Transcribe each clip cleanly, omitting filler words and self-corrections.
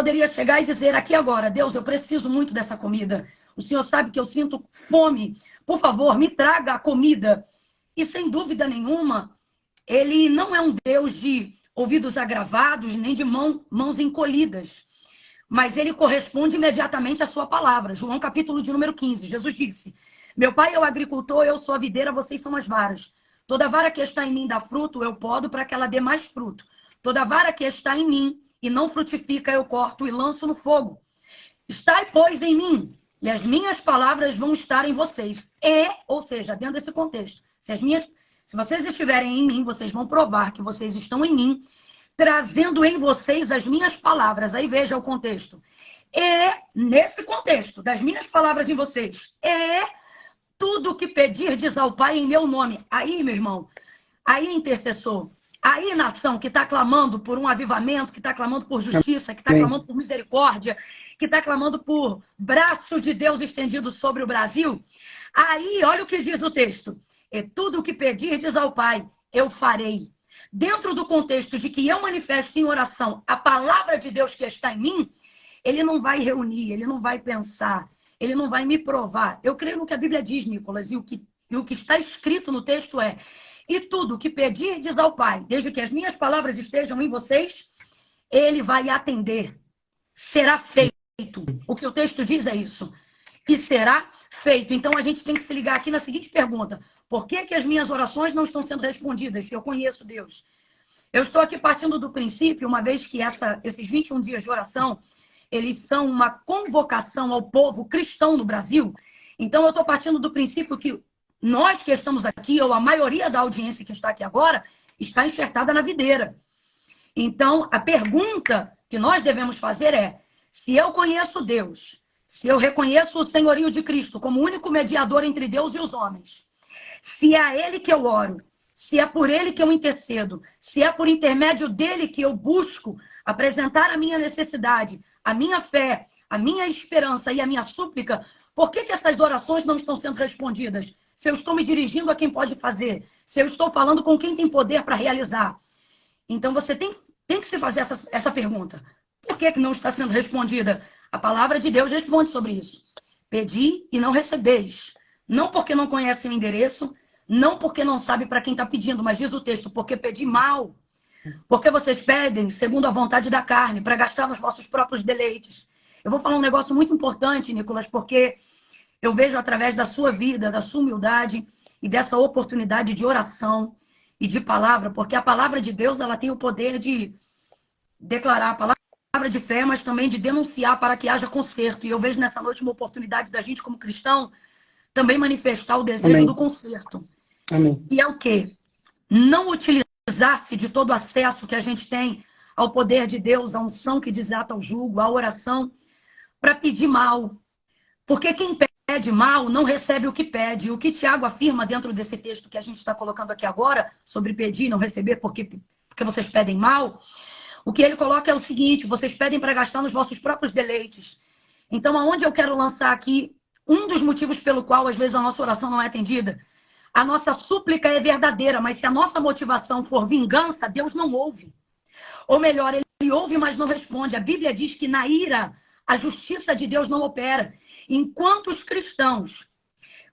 poderia chegar e dizer aqui agora: Deus, eu preciso muito dessa comida. O Senhor sabe que eu sinto fome. Por favor, me traga a comida. E sem dúvida nenhuma, ele não é um Deus de ouvidos agravados, nem de mãos encolhidas. Mas ele corresponde imediatamente à sua palavra. João capítulo de número 15. Jesus disse: meu pai é o agricultor, eu sou a videira, vocês são as varas. Toda vara que está em mim dá fruto, eu podo para que ela dê mais fruto. Toda vara que está em mim e não frutifica, eu corto e lanço no fogo. Estai, pois, em mim, e as minhas palavras vão estar em vocês. Ou seja, dentro desse contexto, se vocês estiverem em mim, vocês vão provar que vocês estão em mim, trazendo em vocês as minhas palavras. Aí veja o contexto. E, nesse contexto, das minhas palavras em vocês, tudo que pedirdes ao Pai em meu nome. Aí, meu irmão, aí, intercessor, aí, nação que está clamando por um avivamento, que está clamando por justiça, que está clamando por misericórdia, que está clamando por braço de Deus estendido sobre o Brasil. Aí, olha o que diz o texto. E tudo o que pedirdes ao Pai, eu farei. Dentro do contexto de que eu manifesto em oração a palavra de Deus que está em mim, ele não vai reunir, ele não vai pensar, ele não vai me provar. Eu creio no que a Bíblia diz, Nicolas, e o que está escrito no texto é: e tudo o que pedirdes ao Pai, desde que as minhas palavras estejam em vocês, ele vai atender. Será feito. O que o texto diz é isso. E será feito. Então a gente tem que se ligar aqui na seguinte pergunta: por que as minhas orações não estão sendo respondidas se eu conheço Deus? Eu estou aqui partindo do princípio, uma vez que esses 21 dias de oração, eles são uma convocação ao povo cristão no Brasil. Então eu estou partindo do princípio que nós que estamos aqui, ou a maioria da audiência que está aqui agora, está enxertada na videira. Então, a pergunta que nós devemos fazer é: se eu conheço Deus, se eu reconheço o senhorio de Cristo como o único mediador entre Deus e os homens, se é a Ele que eu oro, se é por Ele que eu intercedo, se é por intermédio dEle que eu busco apresentar a minha necessidade, a minha fé, a minha esperança e a minha súplica, por que essas orações não estão sendo respondidas? Se eu estou me dirigindo a quem pode fazer, se eu estou falando com quem tem poder para realizar. Então você tem que se fazer essa pergunta. Por que não está sendo respondida? A palavra de Deus responde sobre isso. Pedi e não recebeis. Não porque não conhece o endereço, não porque não sabe para quem está pedindo, mas diz o texto: porque pedi mal. Porque vocês pedem segundo a vontade da carne, para gastar nos vossos próprios deleites. Eu vou falar um negócio muito importante, Nicolas, porque eu vejo através da sua vida, da sua humildade e dessa oportunidade de oração e de palavra, porque a palavra de Deus, ela tem o poder de declarar a palavra de fé, mas também de denunciar para que haja conserto. E eu vejo nessa noite uma oportunidade da gente, como cristão, também manifestar o desejo do conserto. Amém. E é o quê? Não utilizar-se de todo o acesso que a gente tem ao poder de Deus, à unção que desata o jugo, à oração, para pedir mal. Porque quem pede mal não recebe o que pede. O que Tiago afirma dentro desse texto que a gente está colocando aqui agora, sobre pedir e não receber porque vocês pedem mal, o que ele coloca é o seguinte: vocês pedem para gastar nos vossos próprios deleites. Então, aonde eu quero lançar aqui um dos motivos pelo qual, às vezes, a nossa oração não é atendida? A nossa súplica é verdadeira, mas se a nossa motivação for vingança, Deus não ouve. Ou melhor, ele ouve, mas não responde. A Bíblia diz que na ira, a justiça de Deus não opera. Enquanto os cristãos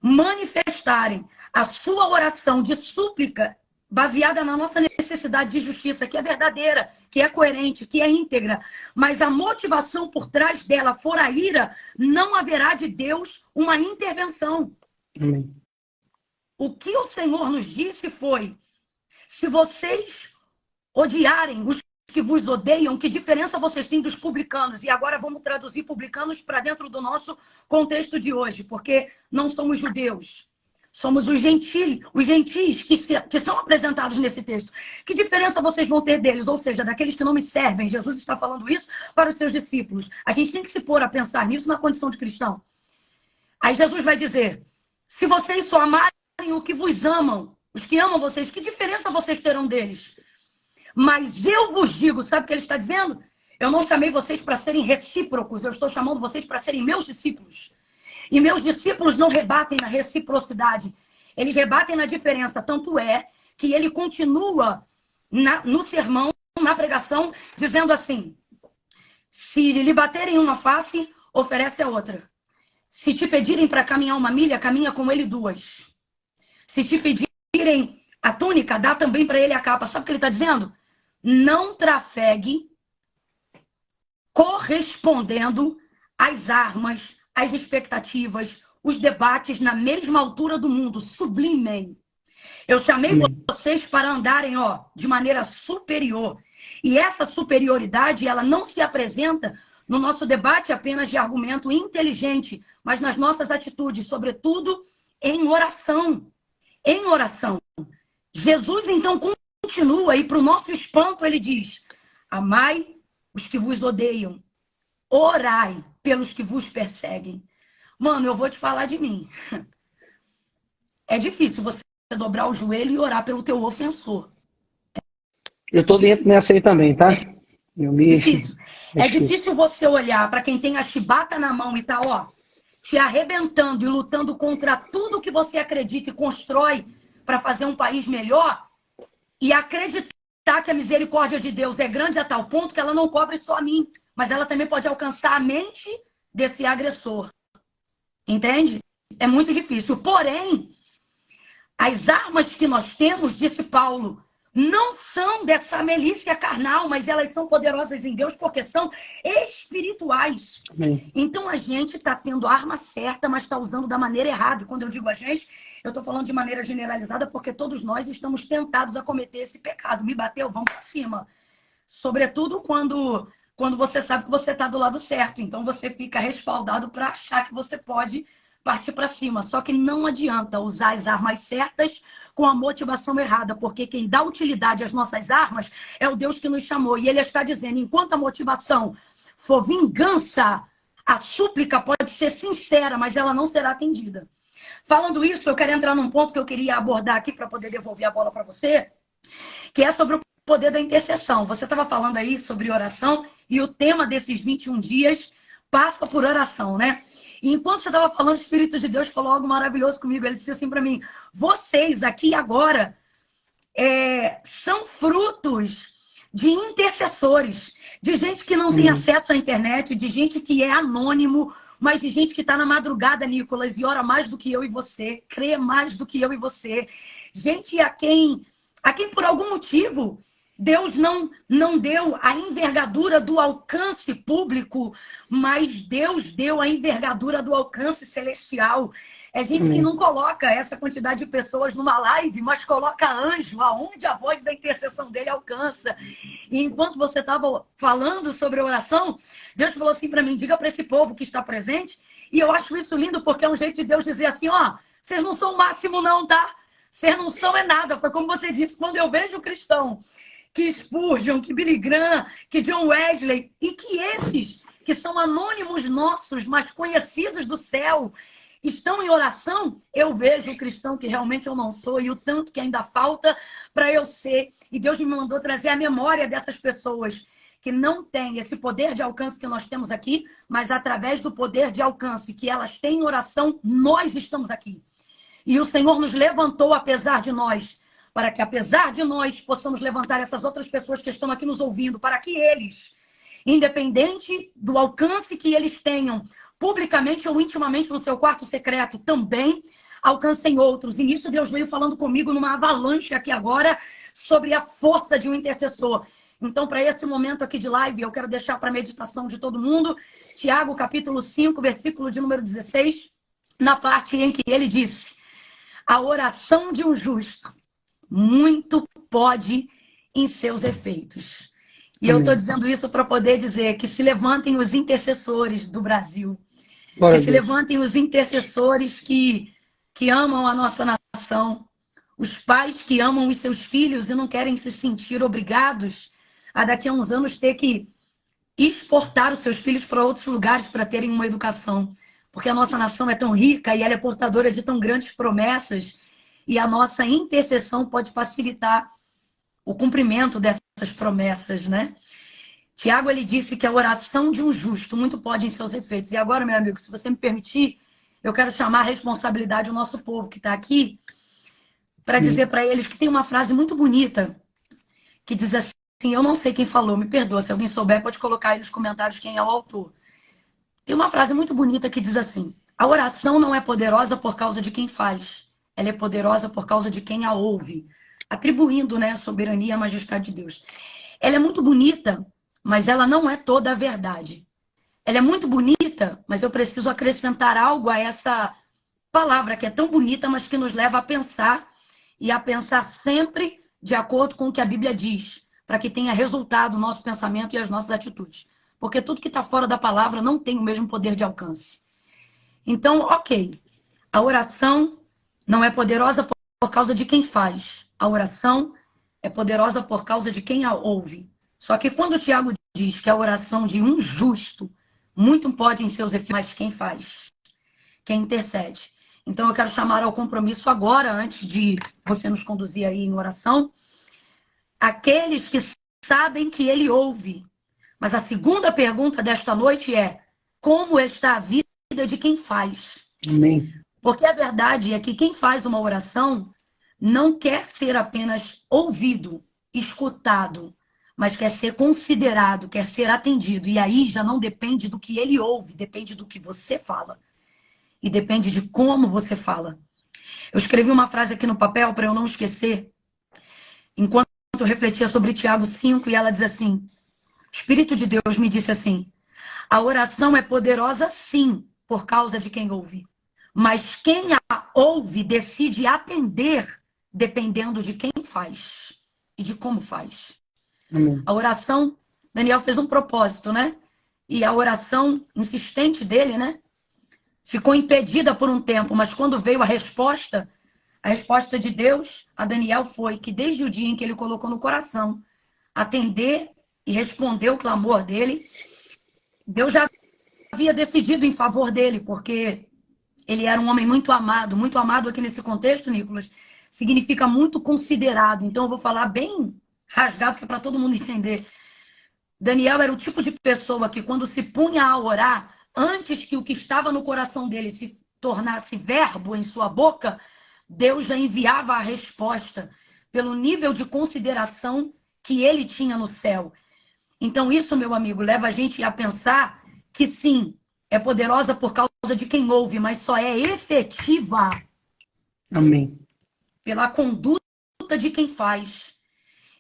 manifestarem a sua oração de súplica baseada na nossa necessidade de justiça, que é verdadeira, que é coerente, que é íntegra, mas a motivação por trás dela for a ira, não haverá de Deus uma intervenção. Amém. O que o Senhor nos disse foi: se vocês odiarem os que vos odeiam, que diferença vocês têm dos publicanos? E agora vamos traduzir publicanos para dentro do nosso contexto de hoje, porque não somos judeus. Somos os gentis que são apresentados nesse texto. Que diferença vocês vão ter deles? Ou seja, daqueles que não me servem. Jesus está falando isso para os seus discípulos. A gente tem que se pôr a pensar nisso na condição de cristão. Aí Jesus vai dizer: se vocês só amarem o que vos amam, os que amam vocês, que diferença vocês terão deles? Mas eu vos digo, sabe o que ele está dizendo? Eu não chamei vocês para serem recíprocos, eu estou chamando vocês para serem meus discípulos. E meus discípulos não rebatem na reciprocidade, eles rebatem na diferença. Tanto é que ele continua no sermão, na pregação, dizendo assim: Se lhe baterem uma face, oferece a outra. Se te pedirem para caminhar uma milha, caminha com ele 2. Se te pedirem a túnica, dá também para ele a capa. Sabe o que ele está dizendo? Não trafegue correspondendo às armas, às expectativas, os debates na mesma altura do mundo. Sublimem. Eu chamei vocês para andarem, de maneira superior. E essa superioridade, ela não se apresenta no nosso debate apenas de argumento inteligente, mas nas nossas atitudes, sobretudo em oração. Em oração. Jesus, então, continua, e para o nosso espanto, ele diz: amai os que vos odeiam, orai pelos que vos perseguem. Mano, eu vou te falar de mim. É difícil você dobrar o joelho e orar pelo teu ofensor. Eu tô dentro nessa aí também, tá? Difícil. É difícil você olhar para quem tem a chibata na mão e tá, te arrebentando e lutando contra tudo que você acredita e constrói para fazer um país melhor, e acreditar que a misericórdia de Deus é grande a tal ponto que ela não cobre só a mim, mas ela também pode alcançar a mente desse agressor. Entende? É muito difícil. Porém, as armas que nós temos, disse Paulo, não são dessa milícia carnal, mas elas são poderosas em Deus porque são espirituais. Amém. Então a gente está tendo a arma certa, mas está usando da maneira errada. E quando eu digo a gente, eu estou falando de maneira generalizada porque todos nós estamos tentados a cometer esse pecado. Me bateu, vamos para cima. Sobretudo quando você sabe que você está do lado certo. Então você fica respaldado para achar que você pode partir para cima. Só que não adianta usar as armas certas com a motivação errada, porque quem dá utilidade às nossas armas é o Deus que nos chamou. E ele está dizendo, enquanto a motivação for vingança, a súplica pode ser sincera, mas ela não será atendida. Falando isso, eu quero entrar num ponto que eu queria abordar aqui para poder devolver a bola para você, que é sobre o poder da intercessão. Você estava falando aí sobre oração e o tema desses 21 dias passa por oração, né? E enquanto você estava falando, o Espírito de Deus falou algo maravilhoso comigo. Ele disse assim para mim, vocês aqui e agora são frutos de intercessores, de gente que não tem acesso à internet, de gente que é anônimo, mas de gente que está na madrugada, Nicolas, e ora mais do que eu e você, crê mais do que eu e você. Gente a quem por algum motivo Deus não deu a envergadura do alcance público, mas Deus deu a envergadura do alcance celestial. É gente que não coloca essa quantidade de pessoas numa live, mas coloca anjo, aonde a voz da intercessão dele alcança. E enquanto você estava falando sobre oração, Deus falou assim para mim, diga para esse povo que está presente, e eu acho isso lindo, porque é um jeito de Deus dizer assim, vocês não são o máximo não, tá? Vocês não são nada. Foi como você disse, quando eu vejo o cristão que Spurgeon, que Billy Graham, que John Wesley, e que esses que são anônimos nossos, mas conhecidos do céu, estão em oração, eu vejo o cristão que realmente eu não sou e o tanto que ainda falta para eu ser. E Deus me mandou trazer a memória dessas pessoas que não têm esse poder de alcance que nós temos aqui, mas através do poder de alcance que elas têm em oração, nós estamos aqui. E o Senhor nos levantou apesar de nós, para que apesar de nós possamos levantar essas outras pessoas que estão aqui nos ouvindo, para que eles, independente do alcance que eles tenham, publicamente ou intimamente no seu quarto secreto, também alcancem outros. E nisso Deus veio falando comigo numa avalanche aqui agora sobre a força de um intercessor. Então, para esse momento aqui de live, eu quero deixar para a meditação de todo mundo, Tiago, capítulo 5, versículo de número 16, na parte em que ele disse, a oração de um justo muito pode em seus efeitos. E eu estou dizendo isso para poder dizer que se levantem os intercessores do Brasil. Que se levantem os intercessores que amam a nossa nação. Os pais que amam os seus filhos e não querem se sentir obrigados a daqui a uns anos ter que exportar os seus filhos para outros lugares para terem uma educação. Porque a nossa nação é tão rica e ela é portadora de tão grandes promessas e a nossa intercessão pode facilitar o cumprimento dessas promessas, né? Tiago, ele disse que a oração de um justo muito pode em seus efeitos. E agora, meu amigo, se você me permitir, eu quero chamar a responsabilidade do nosso povo que está aqui para dizer para eles que tem uma frase muito bonita que diz assim, eu não sei quem falou, me perdoa. Se alguém souber, pode colocar aí nos comentários quem é o autor. Tem uma frase muito bonita que diz assim: a oração não é poderosa por causa de quem faz, ela é poderosa por causa de quem a ouve, atribuindo, né, a soberania e a majestade de Deus. Ela é muito bonita, mas ela não é toda a verdade. Ela é muito bonita, mas eu preciso acrescentar algo a essa palavra que é tão bonita, mas que nos leva a pensar, e a pensar sempre de acordo com o que a Bíblia diz, para que tenha resultado o nosso pensamento e as nossas atitudes. Porque tudo que está fora da palavra não tem o mesmo poder de alcance. Então, ok, a oração não é poderosa por causa de quem faz. A oração é poderosa por causa de quem a ouve. Só que quando o Tiago diz que a oração de um justo muito pode em seus efeitos, mas quem faz? Quem intercede? Então eu quero chamar ao compromisso agora, antes de você nos conduzir aí em oração, aqueles que sabem que ele ouve. Mas a segunda pergunta desta noite é: como está a vida de quem faz? Amém. Porque a verdade é que quem faz uma oração não quer ser apenas ouvido, escutado, mas quer ser considerado, quer ser atendido. E aí já não depende do que ele ouve, depende do que você fala. E depende de como você fala. Eu escrevi uma frase aqui no papel para eu não esquecer, enquanto eu refletia sobre Tiago 5, e ela diz assim: o Espírito de Deus me disse assim: a oração é poderosa sim, por causa de quem ouve. Mas quem a ouve decide atender dependendo de quem faz e de como faz. Amém. A oração, Daniel fez um propósito, né? E a oração insistente dele, né? Ficou impedida por um tempo, mas quando veio a resposta de Deus a Daniel foi que desde o dia em que ele colocou no coração atender e responder o clamor dele, Deus já havia decidido em favor dele, porque ele era um homem muito amado aqui nesse contexto, Nicolas, significa muito considerado. Então eu vou falar bem rasgado, que é para todo mundo entender. Daniel era o tipo de pessoa que quando se punha a orar, antes que o que estava no coração dele se tornasse verbo em sua boca, Deus já enviava a resposta pelo nível de consideração que ele tinha no céu. Então isso, meu amigo, leva a gente a pensar que sim, é poderosa por causa de quem ouve, mas só é efetiva Amém. pela conduta de quem faz.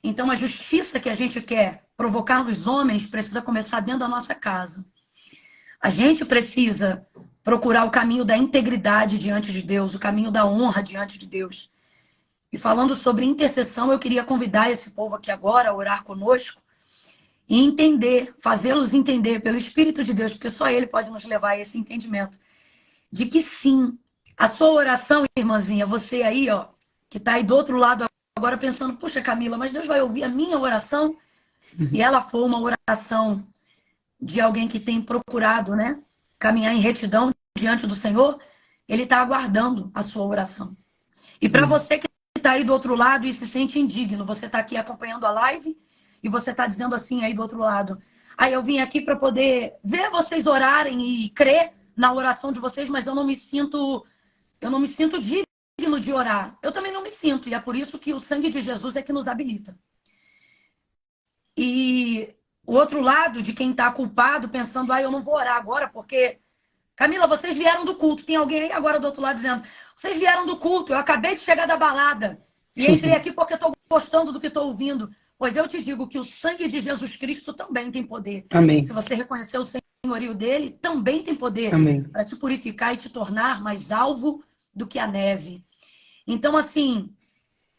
Então a justiça que a gente quer provocar nos homens precisa começar dentro da nossa casa. A gente precisa procurar o caminho da integridade diante de Deus, o caminho da honra diante de Deus. E falando sobre intercessão, eu queria convidar esse povo aqui agora a orar conosco e entender, fazê-los entender pelo Espírito de Deus, porque só Ele pode nos levar a esse entendimento, de que sim, a sua oração, irmãzinha, você aí, ó, que está aí do outro lado agora pensando, puxa, Camila, mas Deus vai ouvir a minha oração? Se ela for uma oração de alguém que tem procurado, né, caminhar em retidão diante do Senhor, Ele está aguardando a sua oração. E para você que está aí do outro lado e se sente indigno, você está aqui acompanhando a live e você está dizendo assim aí do outro lado: aí eu vim aqui para poder ver vocês orarem e crer na oração de vocês, mas eu não me sinto digno de orar. Eu também não me sinto, e é por isso que o sangue de Jesus é que nos habilita. E o outro lado de quem está culpado, pensando, eu não vou orar agora, porque, Camila, vocês vieram do culto. Tem alguém aí agora do outro lado dizendo, vocês vieram do culto, eu acabei de chegar da balada e entrei aqui porque estou gostando do que estou ouvindo. Pois eu te digo que o sangue de Jesus Cristo também tem poder. Amém. Se você reconhecer o senhorio dele, também tem poder para te purificar e te tornar mais alvo do que a neve. Então, assim,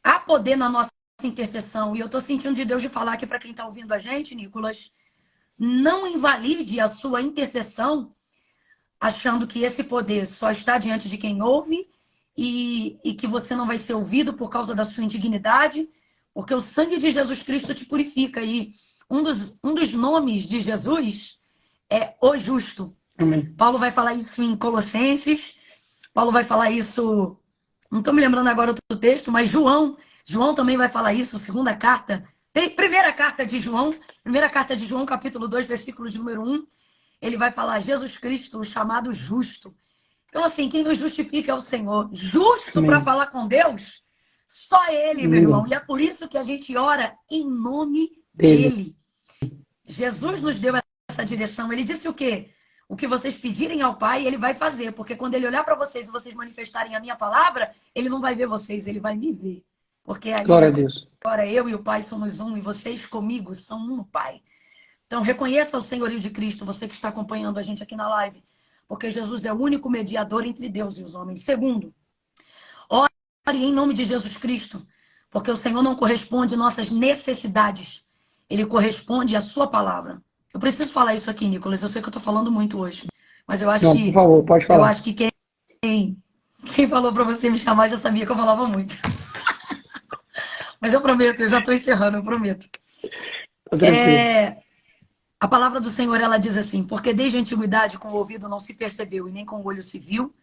há poder na nossa intercessão. E eu estou sentindo de Deus de falar aqui para quem está ouvindo a gente, Nicolas, não invalide a sua intercessão achando que esse poder só está diante de quem ouve e que você não vai ser ouvido por causa da sua indignidade, porque o sangue de Jesus Cristo te purifica. E um dos nomes de Jesus é o justo. Amém. Paulo vai falar isso em Colossenses, Paulo vai falar isso, não estou me lembrando agora outro texto, mas João também vai falar isso, primeira carta de João, capítulo 2, versículo de número 1, ele vai falar Jesus Cristo, o chamado justo. Então, assim, quem nos justifica é o Senhor. Justo para falar com Deus, só Ele, meu irmão. E é por isso que a gente ora em nome Dele. Dele. Jesus nos deu essa direção. Ele disse o quê? O que vocês pedirem ao Pai, Ele vai fazer. Porque quando Ele olhar para vocês e vocês manifestarem a minha palavra, Ele não vai ver vocês, Ele vai me ver. Porque aí Glória a Deus. agora eu e o Pai somos um e vocês comigo são um, Pai. Então reconheça o senhorio de Cristo, você que está acompanhando a gente aqui na live. Porque Jesus é o único mediador entre Deus e os homens. Segundo, ore em nome de Jesus Cristo. Porque o Senhor não corresponde às nossas necessidades. Ele corresponde à sua palavra. Eu preciso falar isso aqui, Nicolas. Eu sei que eu estou falando muito hoje. Mas eu acho Não, que... por favor, pode falar. Eu acho que quem falou para você me chamar já sabia que eu falava muito. Mas eu prometo, eu já estou encerrando, eu prometo. Tá tranquilo. A palavra do Senhor, ela diz assim: porque desde a antiguidade com o ouvido não se percebeu e nem com o olho se viu,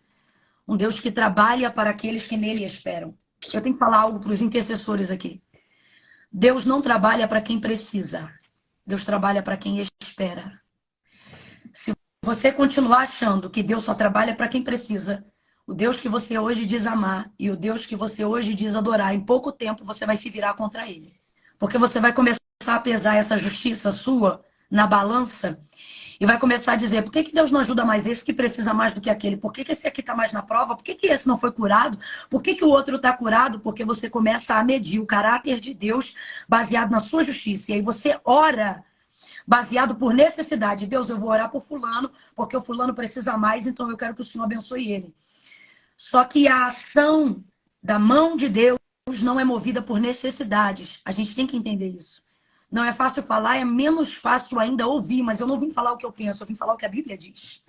um Deus que trabalha para aqueles que nele esperam. Eu tenho que falar algo para os intercessores aqui. Deus não trabalha para quem precisa. Deus trabalha para quem espera. Se você continuar achando que Deus só trabalha para quem precisa, o Deus que você hoje diz amar e o Deus que você hoje diz adorar, em pouco tempo você vai se virar contra ele. Porque você vai começar a pesar essa justiça sua na balança e vai começar a dizer: por que Deus não ajuda mais esse que precisa mais do que aquele? Por que esse aqui está mais na prova? Por que esse não foi curado? Por que o outro está curado? Porque você começa a medir o caráter de Deus baseado na sua justiça. E aí você ora baseado por necessidade. Deus, eu vou orar por fulano, porque o fulano precisa mais, então eu quero que o Senhor abençoe ele. Só que a ação da mão de Deus não é movida por necessidades. A gente tem que entender isso. Não é fácil falar, é menos fácil ainda ouvir, mas eu não vim falar o que eu penso, eu vim falar o que a Bíblia diz.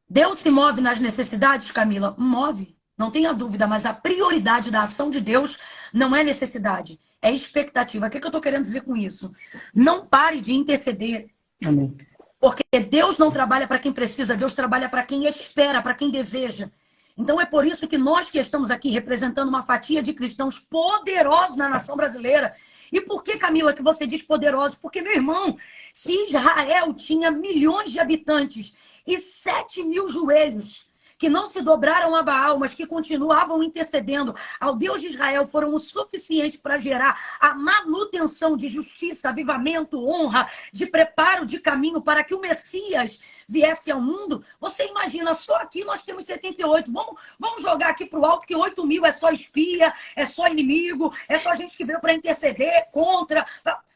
Deus se move nas necessidades, Camila? Move, não tenha dúvida, mas a prioridade da ação de Deus não é necessidade, é expectativa. O que eu estou querendo dizer com isso? Não pare de interceder. Amém. Porque Deus não trabalha para quem precisa, Deus trabalha para quem espera, para quem deseja. Então é por isso que nós que estamos aqui representando uma fatia de cristãos poderosos na nação brasileira. E por que, Camila, que você diz poderosos? Porque, meu irmão, se Israel tinha milhões de habitantes e 7.000 joelhos que não se dobraram a Baal, mas que continuavam intercedendo ao Deus de Israel, foram o suficiente para gerar a manutenção de justiça, avivamento, honra, de preparo de caminho para que o Messias viesse ao mundo. Você imagina, só aqui nós temos 78. Vamos jogar aqui para o alto que 8.000 é só espia, é só inimigo, é só gente que veio para interceder contra.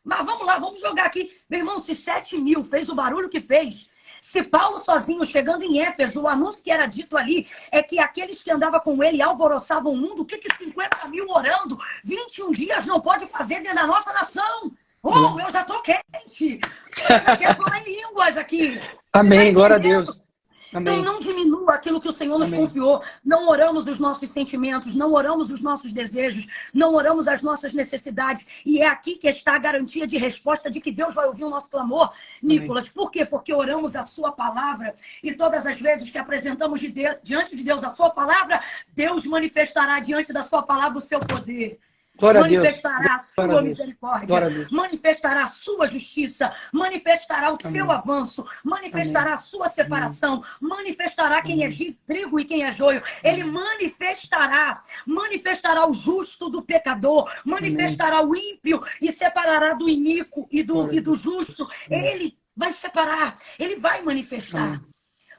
Mas vamos lá, vamos jogar aqui. Meu irmão, se 7.000 fez o barulho que fez, se Paulo sozinho, chegando em Éfeso, o anúncio que era dito ali é que aqueles que andavam com ele alvoroçavam o mundo, o que 50.000 orando 21 dias não pode fazer dentro da nossa nação? Oh, eu já tô quente! Eu já quero falar em línguas aqui. Amém, glória a Deus. Amém. Então não diminua aquilo que o Senhor nos confiou. Não oramos os nossos sentimentos, não oramos os nossos desejos, não oramos as nossas necessidades. E é aqui que está a garantia de resposta de que Deus vai ouvir o nosso clamor, Nicolas. Amém. Por quê? Porque oramos a sua palavra e todas as vezes que apresentamos diante de Deus a sua palavra, Deus manifestará diante da sua palavra o seu poder. Glória Manifestará a sua Glória misericórdia, manifestará a sua justiça, manifestará o seu avanço, manifestará a sua separação, manifestará quem é trigo e quem é joio. Ele manifestará o justo do pecador, manifestará o ímpio e separará do iníquo e do justo. Ele vai separar, ele vai manifestar.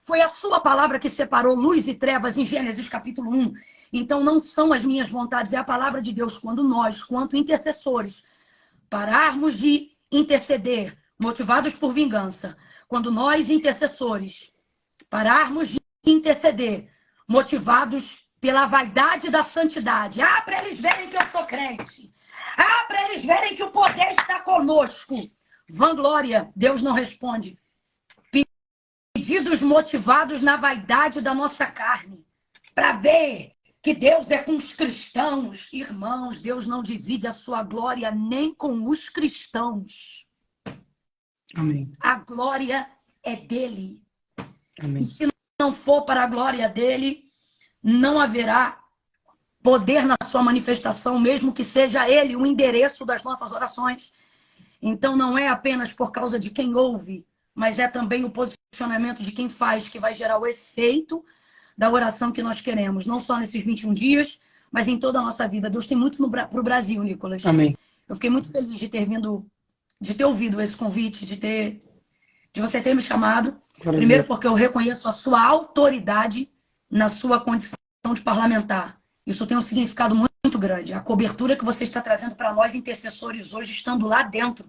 Foi a sua palavra que separou luz e trevas em Gênesis capítulo 1. Então, não são as minhas vontades, é a palavra de Deus. Quando nós, quanto intercessores, pararmos de interceder, motivados por vingança, quando nós, intercessores, pararmos de interceder, motivados pela vaidade da santidade, para eles verem que eu sou crente, para eles verem que o poder está conosco. Vanglória, Deus não responde. Pedidos motivados na vaidade da nossa carne, para ver que Deus é com os cristãos. Irmãos, Deus não divide a sua glória nem com os cristãos. Amém. A glória é dele. Amém. E se não for para a glória dele, não haverá poder na sua manifestação, mesmo que seja ele o endereço das nossas orações. Então não é apenas por causa de quem ouve, mas é também o posicionamento de quem faz, que vai gerar o efeito da oração que nós queremos, não só nesses 21 dias, mas em toda a nossa vida. Deus tem muito para o Brasil, Nicolas. Amém. Eu fiquei muito feliz de ter vindo, de ter ouvido esse convite, de você ter me chamado. Primeiro porque eu reconheço a sua autoridade na sua condição de parlamentar. Isso tem um significado muito grande. A cobertura que você está trazendo para nós, intercessores, hoje, estando lá dentro.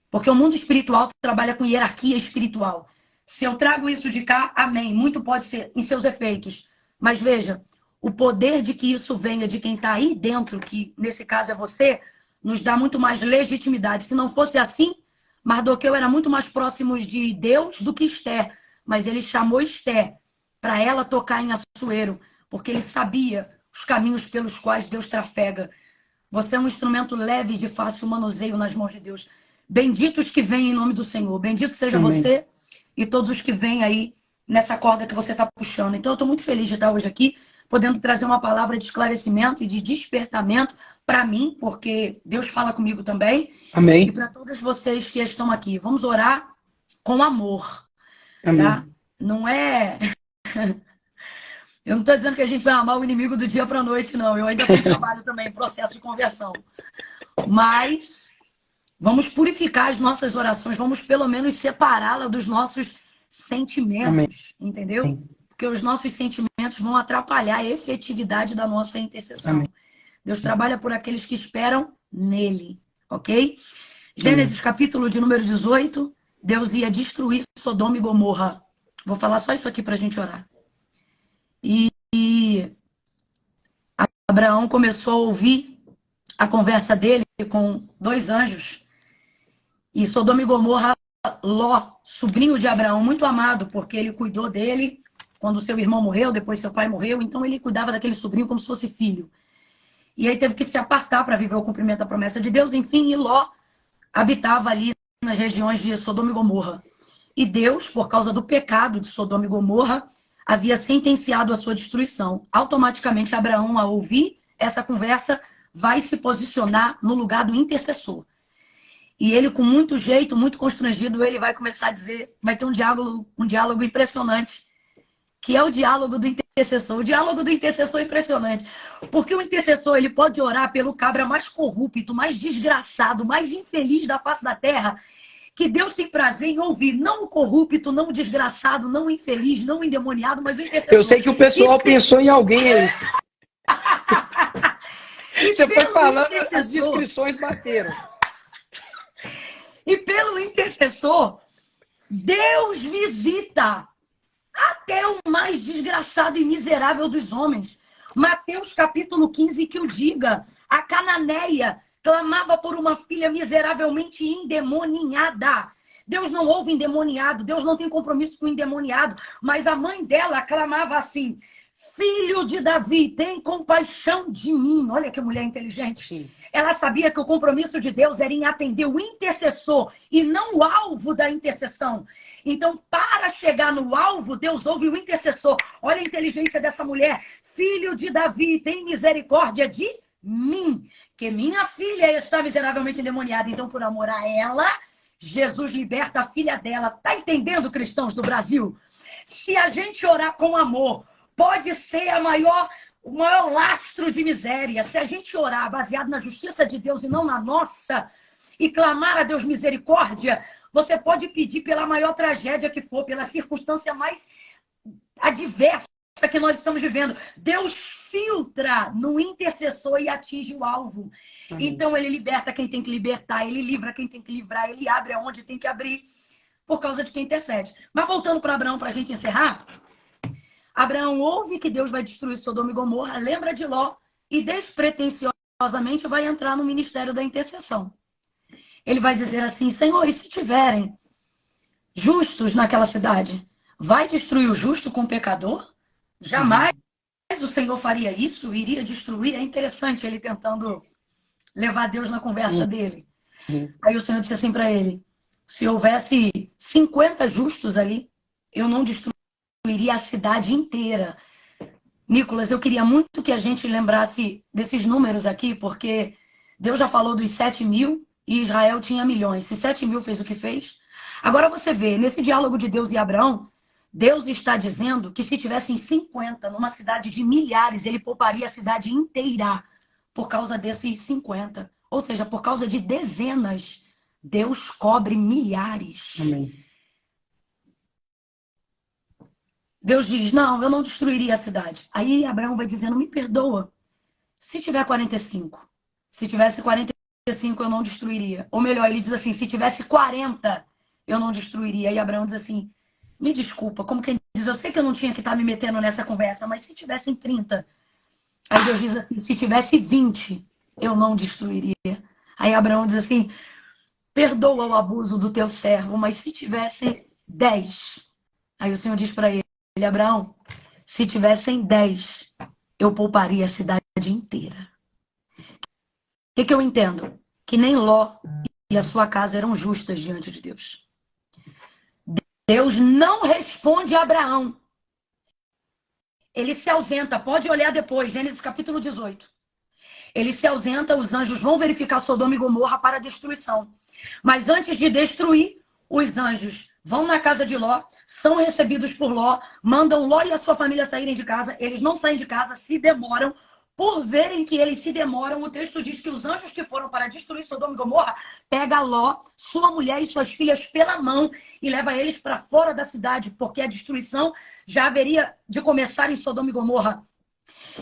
Porque o mundo espiritual trabalha com hierarquia espiritual. Se eu trago isso de cá, amém. Muito pode ser em seus efeitos. Mas veja, o poder de que isso venha de quem está aí dentro, que nesse caso é você, nos dá muito mais legitimidade. Se não fosse assim, Mardoqueu era muito mais próximo de Deus do que Esther. Mas ele chamou Esther para ela tocar em Assuero, porque ele sabia os caminhos pelos quais Deus trafega. Você é um instrumento leve e de fácil manuseio nas mãos de Deus. Benditos que vêm em nome do Senhor. Bendito seja Amém. você e todos os que vêm aí nessa corda que você está puxando. Então, eu estou muito feliz de estar hoje aqui, podendo trazer uma palavra de esclarecimento e de despertamento para mim, porque Deus fala comigo também. Amém. E para todos vocês que estão aqui. Vamos orar com amor. Amém. Tá? Não é... Eu não estou dizendo que a gente vai amar o inimigo do dia para a noite, não. Eu ainda tenho trabalho também em processo de conversão. Mas vamos purificar as nossas orações, vamos pelo menos separá-la dos nossos sentimentos, Amém. entendeu? Porque os nossos sentimentos vão atrapalhar a efetividade da nossa intercessão. Amém. Deus trabalha por aqueles que esperam nele, ok? Gênesis capítulo de número 18, Deus ia destruir Sodoma e Gomorra. Vou falar só isso aqui para a gente orar. E Abraão começou a ouvir a conversa dele com dois anjos. E Sodoma e Gomorra, Ló, sobrinho de Abraão, muito amado, porque ele cuidou dele quando seu irmão morreu, depois seu pai morreu. Então ele cuidava daquele sobrinho como se fosse filho. E aí teve que se apartar para viver o cumprimento da promessa de Deus. Enfim, e Ló habitava ali nas regiões de Sodoma e Gomorra. E Deus, por causa do pecado de Sodoma e Gomorra, havia sentenciado a sua destruição. Automaticamente, Abraão, ao ouvir essa conversa, vai se posicionar no lugar do intercessor. E ele, com muito jeito, muito constrangido, ele vai começar a dizer, vai ter um diálogo impressionante, que é o diálogo do intercessor. O diálogo do intercessor é impressionante. Porque o intercessor, ele pode orar pelo cabra mais corrupto, mais desgraçado, mais infeliz da face da terra, que Deus tem prazer em ouvir. Não o corrupto, não o desgraçado, não o infeliz, não o endemoniado, mas o intercessor. Eu sei que o pessoal pensou em alguém aí. Você foi falando, as descrições bateram. E pelo intercessor, Deus visita até o mais desgraçado e miserável dos homens. Mateus capítulo 15, que o diga, a cananeia clamava por uma filha miseravelmente endemoniada. Deus não ouve endemoniado, Deus não tem compromisso com o endemoniado, mas a mãe dela clamava assim, filho de Davi, tem compaixão de mim. Olha que mulher inteligente. Sim. Ela sabia que o compromisso de Deus era em atender o intercessor e não o alvo da intercessão. Então, para chegar no alvo, Deus ouve o intercessor. Olha a inteligência dessa mulher. Filho de Davi, tem misericórdia de mim, que minha filha está miseravelmente endemoniada. Então, por amor a ela, Jesus liberta a filha dela. Tá entendendo, cristãos do Brasil? Se a gente orar com amor, pode ser o maior lastro de miséria. Se a gente orar baseado na justiça de Deus e não na nossa, e clamar a Deus misericórdia, você pode pedir pela maior tragédia que for, pela circunstância mais adversa que nós estamos vivendo. Deus filtra no intercessor e atinge o alvo. Então ele liberta quem tem que libertar, ele livra quem tem que livrar, ele abre aonde tem que abrir, por causa de quem intercede. Mas voltando para Abraão, para a gente encerrar, Abraão ouve que Deus vai destruir Sodoma e Gomorra, lembra de Ló e despretensiosamente vai entrar no ministério da intercessão. Ele vai dizer assim, Senhor, e se tiverem justos naquela cidade, vai destruir o justo com o pecador? Jamais o Senhor faria isso, iria destruir. É interessante ele tentando levar Deus na conversa dele. Aí o Senhor disse assim para ele, se houvesse 50 justos ali, eu não destruiria a cidade inteira. Nicolas, eu queria muito que a gente lembrasse desses números aqui, porque Deus já falou dos 7.000 e Israel tinha milhões. Se 7.000 fez o que fez. Agora você vê, nesse diálogo de Deus e Abraão, Deus está dizendo que se tivessem 50 numa cidade de milhares, ele pouparia a cidade inteira por causa desses 50. Ou seja, por causa de dezenas, Deus cobre milhares. Amém. Deus diz, não, eu não destruiria a cidade. Aí Abraão vai dizendo, me perdoa. Se tiver 45, se tivesse 45, eu não destruiria. Ou melhor, ele diz assim, se tivesse 40, eu não destruiria. E Abraão diz assim, me desculpa, como quem diz, eu sei que eu não tinha que estar me metendo nessa conversa, mas se tivessem 30. Aí Deus diz assim, se tivesse 20, eu não destruiria. Aí Abraão diz assim, perdoa o abuso do teu servo, mas se tivesse 10. Aí o Senhor diz para ele, Abraão, se tivessem 10, eu pouparia a cidade inteira. O que eu entendo? Que nem Ló e a sua casa eram justas diante de Deus. Deus não responde a Abraão. Ele se ausenta. Pode olhar depois, Gênesis capítulo 18. Ele se ausenta, os anjos vão verificar Sodoma e Gomorra para a destruição. Mas antes de destruir, os anjos vão na casa de Ló, são recebidos por Ló, mandam Ló e a sua família saírem de casa. Eles não saem de casa, se demoram. Por verem que eles se demoram, o texto diz que os anjos que foram para destruir Sodoma e Gomorra pega Ló, sua mulher e suas filhas pela mão e leva eles para fora da cidade, porque a destruição já haveria de começar em Sodoma e Gomorra.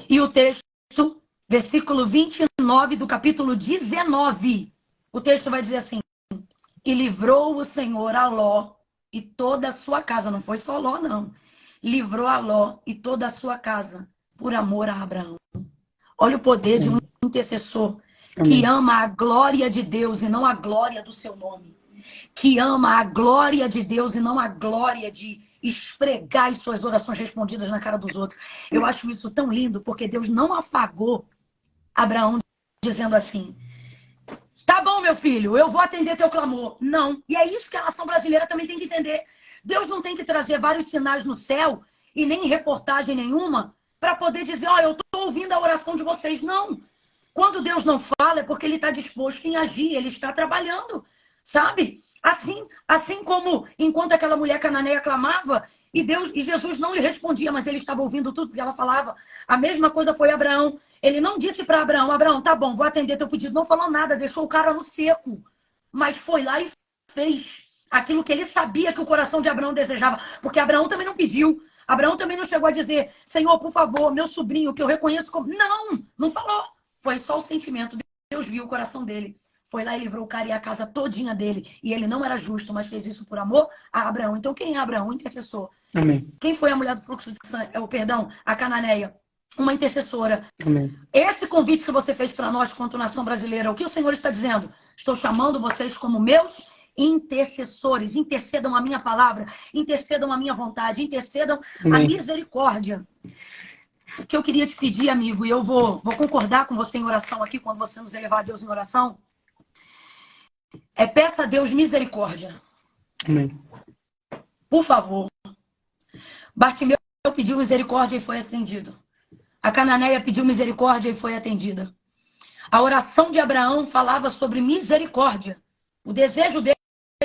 E o texto, versículo 29 do capítulo 19, o texto vai dizer assim, e livrou o Senhor a Ló e toda a sua casa, não foi só Ló não, livrou a Ló e toda a sua casa por amor a Abraão. Olha o poder de um intercessor que ama a glória de Deus e não a glória do seu nome. Que ama a glória de Deus e não a glória de esfregar as suas orações respondidas na cara dos outros. Eu acho isso tão lindo, porque Deus não afagou Abraão dizendo assim, tá bom, meu filho, eu vou atender teu clamor. Não. E é isso que a nação brasileira também tem que entender. Deus não tem que trazer vários sinais no céu e nem reportagem nenhuma para poder dizer, ó, eu estou ouvindo a oração de vocês. Não. Quando Deus não fala, é porque ele está disposto em agir, ele está trabalhando, sabe? Assim como enquanto aquela mulher cananeia clamava, e Jesus não lhe respondia, mas ele estava ouvindo tudo que ela falava. A mesma coisa foi Abraão. Ele não disse para Abraão, Abraão, tá bom, vou atender teu pedido. Não falou nada, deixou o cara no seco. Mas foi lá e fez aquilo que ele sabia que o coração de Abraão desejava. Porque Abraão também não pediu. Abraão também não chegou a dizer, Senhor, por favor, meu sobrinho, que eu reconheço como... Não falou. Foi só o sentimento. Deus viu o coração dele. Foi lá e livrou o cara e a casa todinha dele. E ele não era justo, mas fez isso por amor a Abraão. Então quem é Abraão? Um intercessor. Amém. Quem foi a mulher do fluxo de sangue? A cananeia. Uma intercessora. Amém. Esse convite que você fez para nós, quanto nação brasileira, o que o Senhor está dizendo? Estou chamando vocês como meus intercessores. Intercedam a minha palavra, intercedam a minha vontade, intercedam a misericórdia. O que eu queria te pedir, amigo, e eu vou concordar com você em oração aqui, quando você nos elevar a Deus em oração, peça a Deus misericórdia. Amém. Por favor. Bartimeu pediu misericórdia e foi atendido. A cananeia pediu misericórdia e foi atendida. A oração de Abraão falava sobre misericórdia. O desejo dele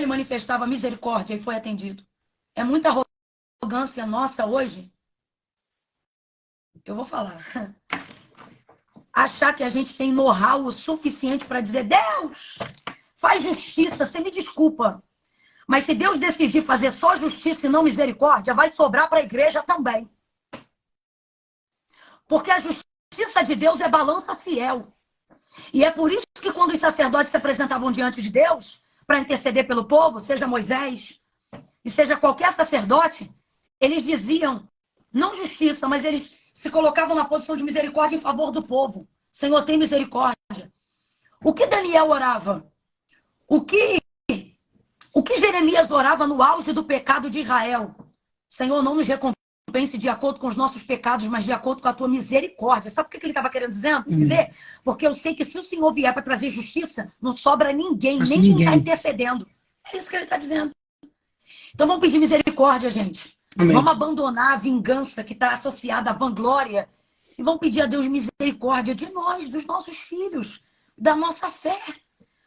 manifestava misericórdia e foi atendido. É muita arrogância nossa hoje. Eu vou falar. Achar que a gente tem know-how o suficiente para dizer, Deus, faz justiça, você me desculpa. Mas se Deus decidir fazer só justiça e não misericórdia, vai sobrar para a igreja também. Porque a justiça de Deus é balança fiel. E é por isso que quando os sacerdotes se apresentavam diante de Deus, para interceder pelo povo, seja Moisés, e seja qualquer sacerdote, eles diziam, não justiça, mas eles se colocavam na posição de misericórdia em favor do povo. Senhor, tem misericórdia. O que Daniel orava? O que Jeremias orava no auge do pecado de Israel? Senhor, não nos recompense de acordo com os nossos pecados, mas de acordo com a tua misericórdia. Sabe o que ele estava querendo dizer? Porque eu sei que se o Senhor vier para trazer justiça, não sobra ninguém, nem quem está intercedendo. É isso que ele está dizendo. Então vamos pedir misericórdia, gente. Amém. Vamos abandonar a vingança que está associada à vanglória e vamos pedir a Deus misericórdia de nós, dos nossos filhos, da nossa fé.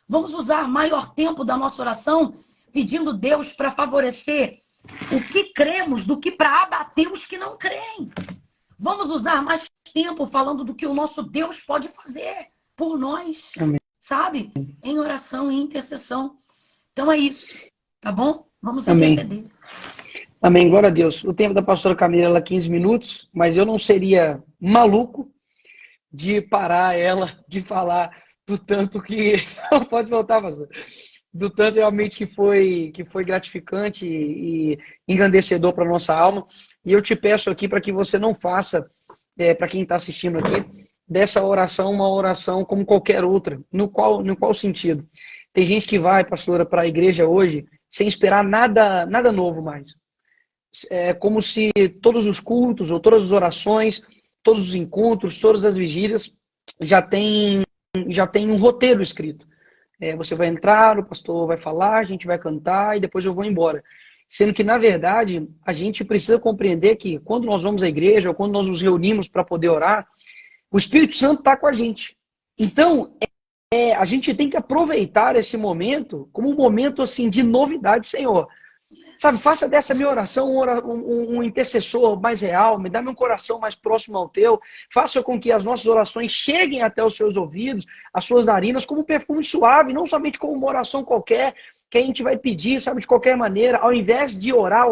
Vamos usar maior tempo da nossa oração pedindo Deus para favorecer o que cremos do que para abater os que não creem. Vamos usar mais tempo falando do que o nosso Deus pode fazer por nós. Amém. sabe? Em oração e intercessão. Então é isso, tá bom? Vamos Amém. interceder. Amém, glória a Deus. O tempo da pastora Camila é 15 minutos, mas eu não seria maluco de parar ela de falar do tanto que... Pode voltar, pastor. Do tanto realmente que foi gratificante e engrandecedor para a nossa alma. E eu te peço aqui para que você não faça, para quem está assistindo aqui, dessa oração uma oração como qualquer outra. No qual sentido? Tem gente que vai, pastora, para a igreja hoje sem esperar nada novo mais. É como se todos os cultos ou todas as orações, todos os encontros, todas as vigílias já tem um roteiro escrito. Você vai entrar, o pastor vai falar, a gente vai cantar e depois eu vou embora. Sendo que, na verdade, a gente precisa compreender que quando nós vamos à igreja ou quando nós nos reunimos para poder orar, o Espírito Santo está com a gente. Então, a gente tem que aproveitar esse momento como um momento assim de novidade, Senhor. Sabe, faça dessa minha oração um intercessor mais real, me dá meu coração mais próximo ao teu, faça com que as nossas orações cheguem até os seus ouvidos, as suas narinas, como um perfume suave, não somente como uma oração qualquer, que a gente vai pedir, sabe, de qualquer maneira, ao invés de orar,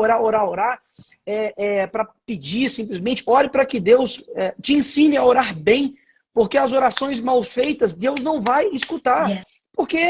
para pedir simplesmente, ore para que Deus te ensine a orar bem, porque as orações mal feitas, Deus não vai escutar, porque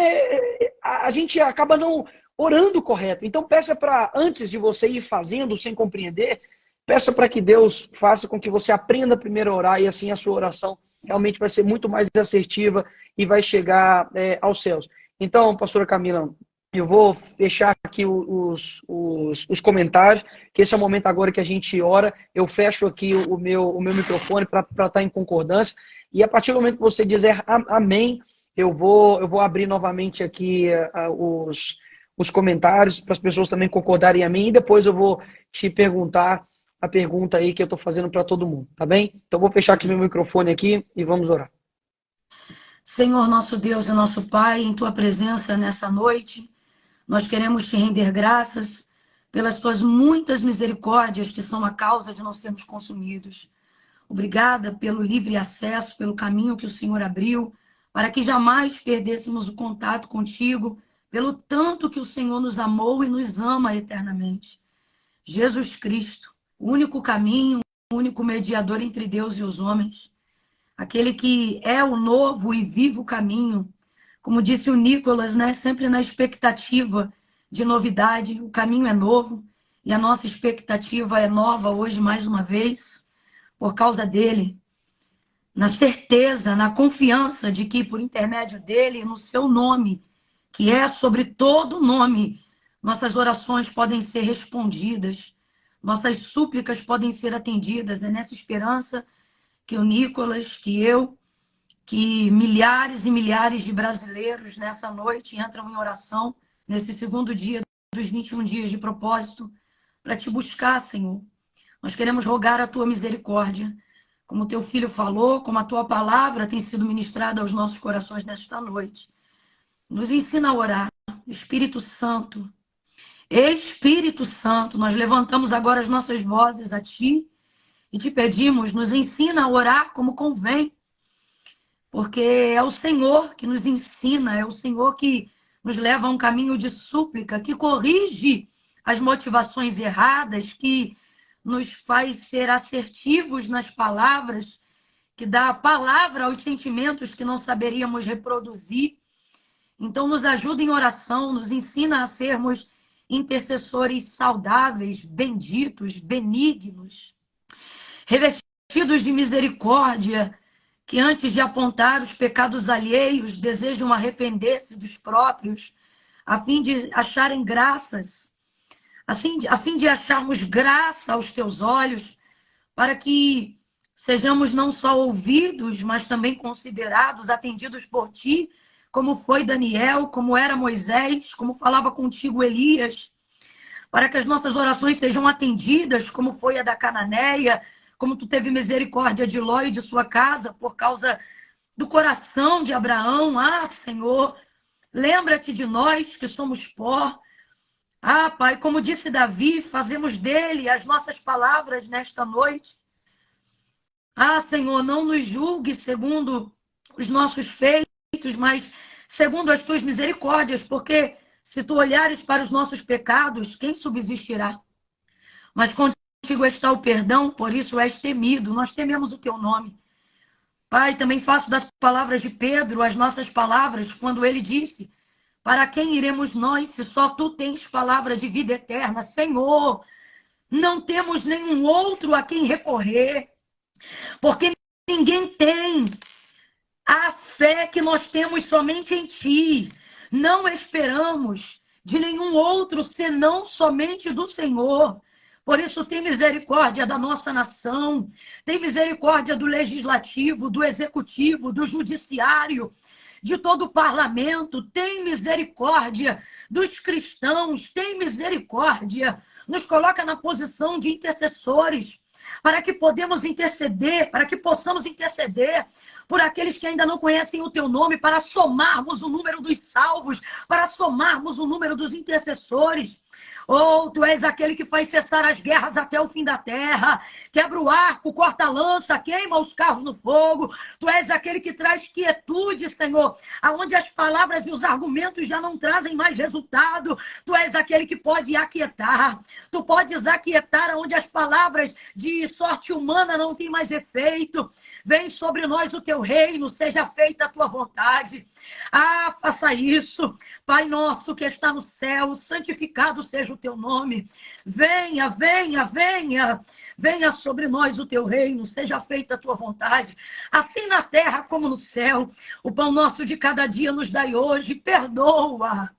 a gente acaba não orando correto. Então peça para, antes de você ir fazendo sem compreender, peça para que Deus faça com que você aprenda primeiro a orar e assim a sua oração realmente vai ser muito mais assertiva e vai chegar aos céus. Então, pastora Camila, eu vou fechar aqui os comentários, que esse é o momento agora que a gente ora. Eu fecho aqui o meu microfone para estar em concordância. E a partir do momento que você dizer amém, eu vou abrir novamente aqui os comentários para as pessoas também concordarem a mim. E depois eu vou te perguntar a pergunta aí que eu estou fazendo para todo mundo, tá bem? Então vou fechar aqui meu microfone aqui e vamos orar. Senhor, nosso Deus e nosso Pai, em Tua presença nessa noite, nós queremos te render graças pelas Tuas muitas misericórdias que são a causa de não sermos consumidos. Obrigada pelo livre acesso, pelo caminho que o Senhor abriu, para que jamais perdêssemos o contato contigo, pelo tanto que o Senhor nos amou e nos ama eternamente. Jesus Cristo, o único caminho, o único mediador entre Deus e os homens, aquele que é o novo e vivo caminho, como disse o Nicolas, né? Sempre na expectativa de novidade, o caminho é novo e a nossa expectativa é nova hoje mais uma vez, por causa dele, na certeza, na confiança de que por intermédio dele, no seu nome, que é sobre todo nome, nossas orações podem ser respondidas, nossas súplicas podem ser atendidas. É nessa esperança que o Nicolas, que eu, que milhares e milhares de brasileiros nessa noite entram em oração, nesse segundo dia dos 21 dias de propósito, para te buscar, Senhor. Nós queremos rogar a tua misericórdia, como o teu filho falou, como a tua palavra tem sido ministrada aos nossos corações nesta noite. Nos ensina a orar. Espírito Santo, nós levantamos agora as nossas vozes a ti e te pedimos, nos ensina a orar como convém, porque é o Senhor que nos ensina, é o Senhor que nos leva a um caminho de súplica, que corrige as motivações erradas, que nos faz ser assertivos nas palavras, que dá a palavra aos sentimentos que não saberíamos reproduzir. Então, nos ajuda em oração, nos ensina a sermos intercessores saudáveis, benditos, benignos, revestidos de misericórdia, que antes de apontar os pecados alheios, desejam arrepender-se dos próprios, a fim de acharem graças, a fim de acharmos graça aos teus olhos, para que sejamos não só ouvidos, mas também considerados, atendidos por ti, como foi Daniel, como era Moisés, como falava contigo Elias, para que as nossas orações sejam atendidas, como foi a da Cananeia, como tu teve misericórdia de Ló e de sua casa, por causa do coração de Abraão. Ah, Senhor, lembra-te de nós que somos pó. Ah, Pai, como disse Davi, fazemos dele as nossas palavras nesta noite. Ah, Senhor, não nos julgue segundo os nossos feitos, mas segundo as tuas misericórdias, porque se tu olhares para os nossos pecados, quem subsistirá? Mas contigo está o perdão, por isso és temido. Nós tememos o teu nome. Pai, também faço das palavras de Pedro as nossas palavras, quando ele disse: para quem iremos nós, se só tu tens palavra de vida eterna? Senhor, não temos nenhum outro a quem recorrer, porque ninguém tem a fé que nós temos somente em ti. Não esperamos de nenhum outro senão somente do Senhor. Por isso, tem misericórdia da nossa nação, tem misericórdia do legislativo, do executivo, do judiciário, de todo o parlamento, tem misericórdia dos cristãos, tem misericórdia. Nos coloca na posição de intercessores, para que podemos interceder, para que possamos interceder por aqueles que ainda não conhecem o teu nome, para somarmos o número dos salvos, para somarmos o número dos intercessores. Oh, tu és aquele que faz cessar as guerras até o fim da terra, quebra o arco, corta a lança, queima os carros no fogo. Tu és aquele que traz quietude, Senhor, aonde as palavras e os argumentos já não trazem mais resultado. Tu és aquele que pode aquietar. Tu podes aquietar onde as palavras de sorte humana não têm mais efeito. Vem sobre nós o teu reino, seja feita a tua vontade. Ah, faça isso. Pai nosso que está no céu, santificado seja o teu nome. Venha, venha, venha. Venha sobre nós o teu reino, seja feita a tua vontade. Assim na terra como no céu. O pão nosso de cada dia nos dai hoje. Perdoa.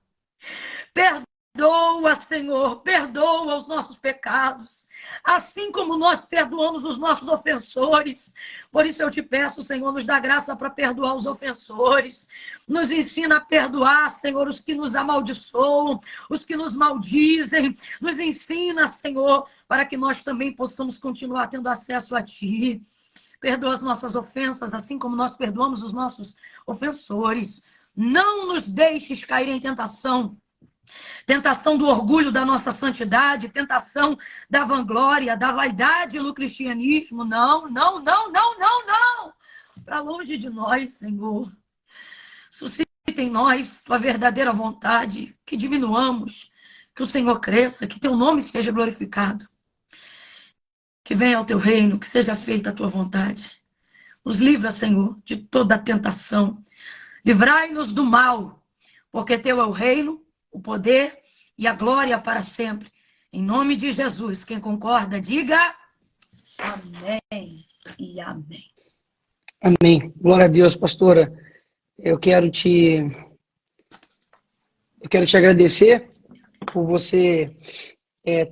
Perdoa, Senhor. Perdoa os nossos pecados. Assim como nós perdoamos os nossos ofensores. Por isso eu te peço, Senhor, nos dá graça para perdoar os ofensores. Nos ensina a perdoar, Senhor, os que nos amaldiçoam, os que nos maldizem. Nos ensina, Senhor, para que nós também possamos continuar tendo acesso a Ti. Perdoa as nossas ofensas, assim como nós perdoamos os nossos ofensores. Não nos deixes cair em tentação. Tentação do orgulho da nossa santidade, tentação da vanglória, da vaidade no cristianismo. Não, não, não, não, não, não. Para longe de nós, Senhor. Suscita em nós tua verdadeira vontade, que diminuamos, que o Senhor cresça, que teu nome seja glorificado. Que venha ao teu reino, que seja feita a tua vontade. Nos livra, Senhor, de toda a tentação. Livrai-nos do mal, porque teu é o reino, o poder e a glória para sempre. Em nome de Jesus, quem concorda, diga amém e amém. Amém. Glória a Deus, pastora. Eu quero te agradecer por você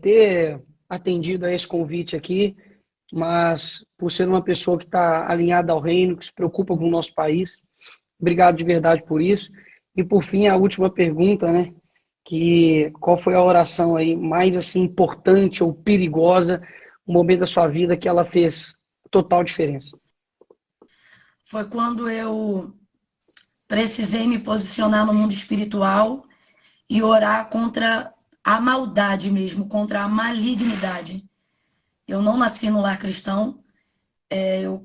ter atendido a esse convite aqui, mas por ser uma pessoa que está alinhada ao reino, que se preocupa com o nosso país. Obrigado de verdade por isso. E por fim, a última pergunta, né? Qual foi a oração aí mais assim importante ou perigosa, um momento da sua vida que ela fez total diferença? Foi quando eu precisei me posicionar no mundo espiritual e orar contra a maldade mesmo, contra a malignidade. Eu não nasci no lar cristão, eu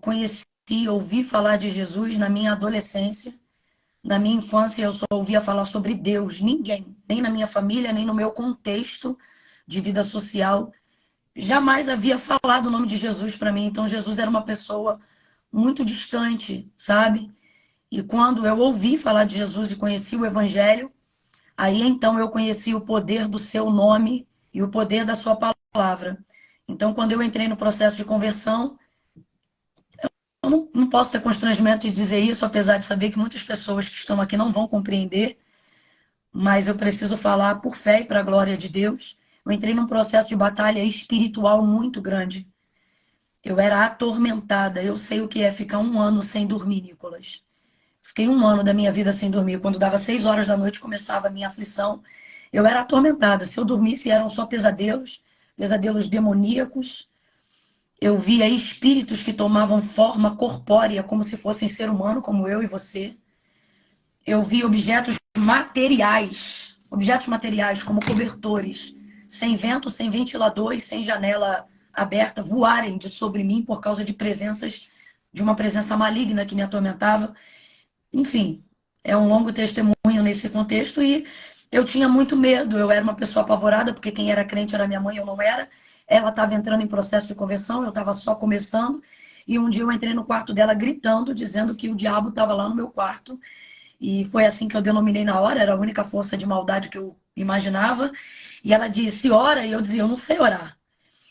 ouvi falar de Jesus na minha adolescência. Na minha infância, eu só ouvia falar sobre Deus. Ninguém, nem na minha família, nem no meu contexto de vida social, jamais havia falado o nome de Jesus para mim. Então, Jesus era uma pessoa muito distante, sabe? E quando eu ouvi falar de Jesus e conheci o Evangelho, aí então eu conheci o poder do seu nome e o poder da sua palavra. Então, quando eu entrei no processo de conversão, eu não posso ter constrangimento de dizer isso, apesar de saber que muitas pessoas que estão aqui não vão compreender, mas eu preciso falar por fé e para a glória de Deus. Eu entrei num processo de batalha espiritual muito grande. Eu era atormentada. Eu sei o que é ficar 1 ano sem dormir, Nicolas. Fiquei 1 ano da minha vida sem dormir. Quando dava 6 horas da noite, começava a minha aflição. Eu era atormentada. Se eu dormisse, eram só pesadelos, pesadelos demoníacos. Eu via espíritos que tomavam forma corpórea, como se fossem ser humano, como eu e você. Eu via objetos materiais, como cobertores, sem vento, sem ventilador e sem janela aberta, voarem de sobre mim por causa de uma presença maligna que me atormentava. Enfim, É um longo testemunho nesse contexto e eu tinha muito medo. Eu era uma pessoa apavorada, porque quem era crente era minha mãe, eu não era. Ela estava entrando em processo de conversão, eu estava só começando. E um dia eu entrei no quarto dela gritando, dizendo que o diabo estava lá no meu quarto. E foi assim que eu denominei na hora, era a única força de maldade que eu imaginava. E ela disse, ora, e eu dizia, eu não sei orar.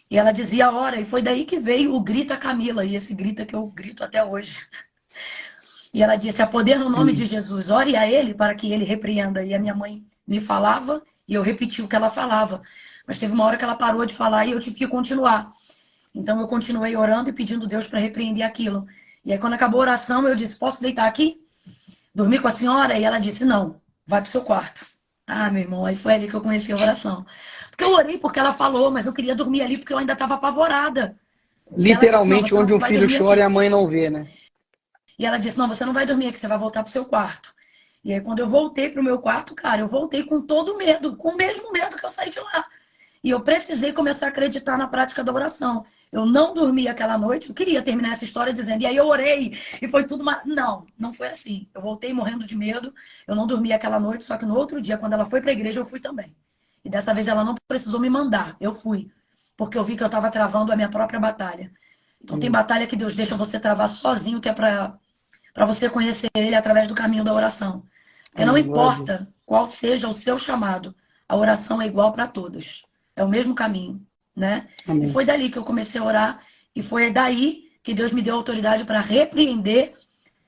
E ela dizia, ora, e foi daí que veio o Grita Camila, e esse grita que eu grito até hoje. E ela disse, há poder no nome de Jesus, ore a ele para que ele repreenda. E a minha mãe me falava, e eu repeti o que ela falava. Mas teve uma hora que ela parou de falar e eu tive que continuar. Então eu continuei orando e pedindo a Deus para repreender aquilo. E aí quando acabou a oração, eu disse, posso deitar aqui? Dormir com a senhora? E ela disse, não, vai pro seu quarto. Ah, meu irmão, aí foi ali que eu conheci a oração. Porque eu orei porque ela falou, mas eu queria dormir ali porque eu ainda estava apavorada. E ela disse, não, Literalmente, você não onde um vai filho dormir chora e aqui. a mãe não vê, né? E ela disse, não, você não vai dormir aqui, você vai voltar pro seu quarto. E aí quando eu voltei pro meu quarto, cara, eu voltei com todo medo, com o mesmo medo que eu saí de lá. E eu precisei começar a acreditar na prática da oração. Eu não dormi aquela noite, eu queria terminar essa história dizendo, e aí eu orei, e foi tudo uma... Não, não foi assim. Eu voltei morrendo de medo, eu não dormi aquela noite, só que no outro dia, quando ela foi para a igreja, eu fui também. E dessa vez ela não precisou me mandar, eu fui. Porque eu vi que eu estava travando a minha própria batalha. Então tem batalha que Deus deixa você travar sozinho, que é para você conhecer Ele através do caminho da oração. Porque não Amém, glória a Deus. importa qual seja o seu chamado, a oração é igual para todos. É o mesmo caminho, né? E Amém. foi dali que eu comecei a orar e foi daí que Deus me deu autoridade para repreender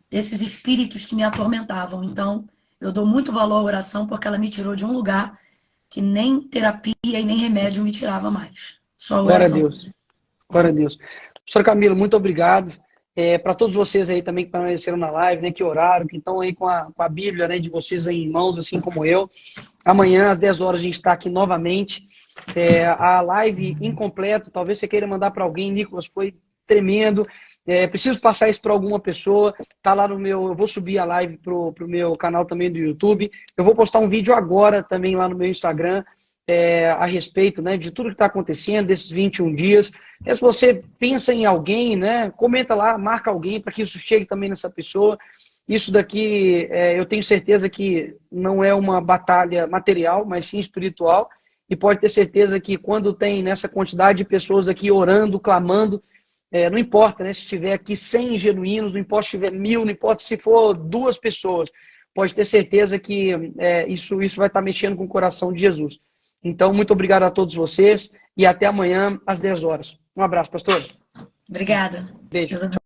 esses espíritos que me atormentavam. Então, eu dou muito valor à oração porque ela me tirou de um lugar que nem terapia e nem remédio me tirava mais. Só a Glória a oração. Deus. Glória a Deus. Professor Camilo, muito obrigado. Para todos vocês aí também que permaneceram na live, né, que oraram, que estão aí com a Bíblia, né, de vocês aí em mãos, assim como eu. Amanhã, às 10 horas, a gente está aqui novamente. A live incompleta, talvez você queira mandar para alguém, Nicolas, foi tremendo. Preciso passar isso para alguma pessoa. Tá lá no meu. Eu vou subir a live pro meu canal também do YouTube. Eu vou postar um vídeo agora também lá no meu Instagram. A respeito, né, de tudo que está acontecendo, desses 21 dias. Se você pensa em alguém, né, comenta lá, marca alguém para que isso chegue também nessa pessoa. Isso daqui, eu tenho certeza que não é uma batalha material, mas sim espiritual. E pode ter certeza que quando tem nessa quantidade de pessoas aqui orando, clamando, não importa, né, se tiver aqui 100 genuínos, não importa se tiver 1000, não importa se for 2 pessoas, pode ter certeza que isso vai estar mexendo com o coração de Jesus. Então, muito obrigado a todos vocês e até amanhã às 10 horas. Um abraço, pastor. Obrigada. Beijo. Deus abençoe.